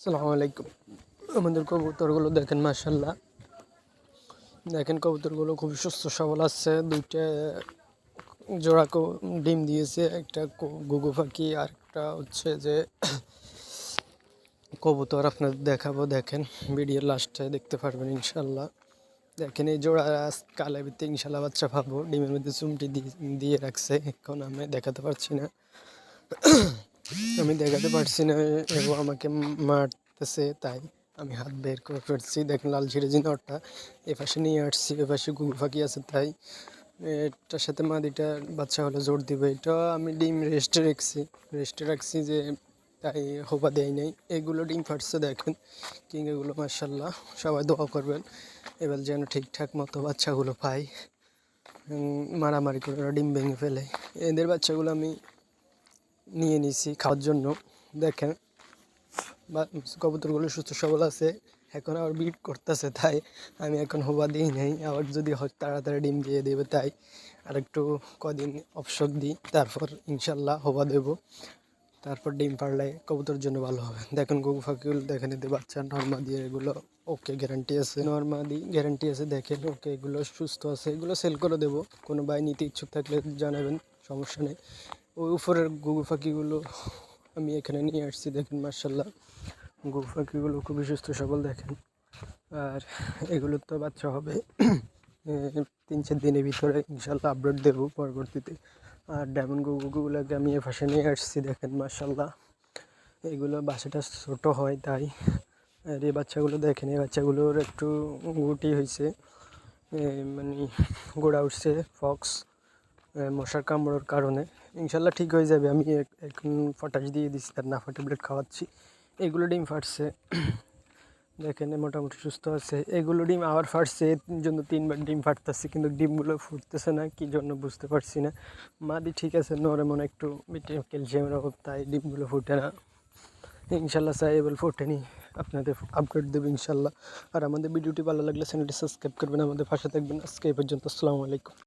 আসসালামু আলাইকুম। আমাদের কবুতরগুলো দেখেন, মাশাআল্লাহ। দেখেন কবুতরগুলো খুবই সুস্থ সবল আছে। দুইটা জোড়া ডিম দিয়েছে, একটা ঘুঘু পাখি আর একটা হচ্ছে যে কবুতর। আপনাদের দেখাবো, দেখেন ভিডিওর লাস্টে দেখতে পারবেন ইনশাল্লাহ। দেখেন এই জোড়া কালে ভিত্তিক ইনশাল্লাহ বাচ্চা পাবো। ডিমের মধ্যে চুমটি দিয়ে রাখছে, এখন আমি দেখাতে পারছি না। এবং আমাকে মারতেছে, তাই আমি হাত বের করে ফেলছি। দেখেন লাল ঝিরে নটটা এ পাশে নিয়ে আসছি, এ পাশে ঘুঘু পাখি আছে, তাই এটার সাথে মাদিটা বাচ্চা হলে জোর দিবে। এটা আমি ডিম রেস্টে রাখছি যে, তাই হোপা দেয় নাই। এগুলো ডিম ফাটছে, দেখেন কিং এগুলো মার্শাল্লাহ। সবাই দোয়া করবেন এবার যেন ঠিকঠাক মতো বাচ্চাগুলো পাই। মারামারি করে ওরা ডিম ভেঙে ফেলে। এদের বাচ্চাগুলো আমি নিয়ে নিছি খাওয়ার জন্য। দেখেন কবুতরগুলো সুস্থ সবল আছে, এখন আবার বিট করতেছে, তাই আমি এখন হোবা দিই নাই। আবার যদি তাড়াতাড়ি ডিম দিয়ে দেবে, তাই আর একটু কদিন অবসর দিই, তারপর ইনশাল্লাহ হোবা দেব। তারপর ডিম পারলে কবুতরের জন্য ভালো হবে। দেখেন ঘুঘু পাখিগুলো দেখেন, এদের বাচ্চা নর্মাদি এগুলো ওকে গ্যারান্টি আছে, নর্মাদি গ্যারান্টি আছে। দেখেন ওকে, এগুলো সুস্থ আছে, এগুলো সেল করে দেবো। কোনো ভাই নিতে ইচ্ছুক থাকলে জানাবেন, সমস্যা নেই। ওই উপরের ঘুঘু পাখিগুলো আমি এখানে নিয়ে আসছি। দেখেন মার্শাল্লাহ, ঘুঘু পাখিগুলো খুবই সুস্থ সবল। দেখেন, আর এগুলোর তো বাচ্চা হবে 3-4 দিনের ভিতরে ইনশাল্লাহ আপডেট দেবো পরবর্তীতে। আর ডায়মন্ড ঘুঘুগুলোকে আমি এ পাশে নিয়ে আসছি। দেখেন মার্শাল্লাহ, এগুলো বাসাটা ছোটো হয়, তাই। আর এই বাচ্চাগুলো দেখেন, এই বাচ্চাগুলোর একটু গুটি হয়েছে, মানে গোড়া উঠছে ফক্স, মশার কামড়ার কারণে। ইনশাল্লাহ ঠিক হয়ে যাবে। আমি এখন পটাশ দিয়ে দিচ্ছি, আর নাফা ট্যাবলেট খাওয়াচ্ছি। এগুলো ডিম ফাটছে, দেখেন মোটামুটি সুস্থ আছে। এগুলো ডিম আবার ফাটছে, এর জন্য 3বার ডিম ফাটতেছে, কিন্তু ডিমগুলো ফুটতেছে না, কি জন্য বুঝতে পারছি না। মাদি ঠিক আছে, নরম একটু ক্যালসিয়ামের অভাব, তাই ডিমগুলো ফুটে না। ইনশাল্লাহ চাই এবার ফোটেনি, আপনাদের আপডেট দেবো ইনশাল্লাহ। আর আমাদের ভিডিওটি ভালো লাগলে চ্যানেলটি সাবস্ক্রাইব করবেন, আমাদের পাশে থাকবেন। আজকে এই পর্যন্ত, আসসালামু আলাইকুম।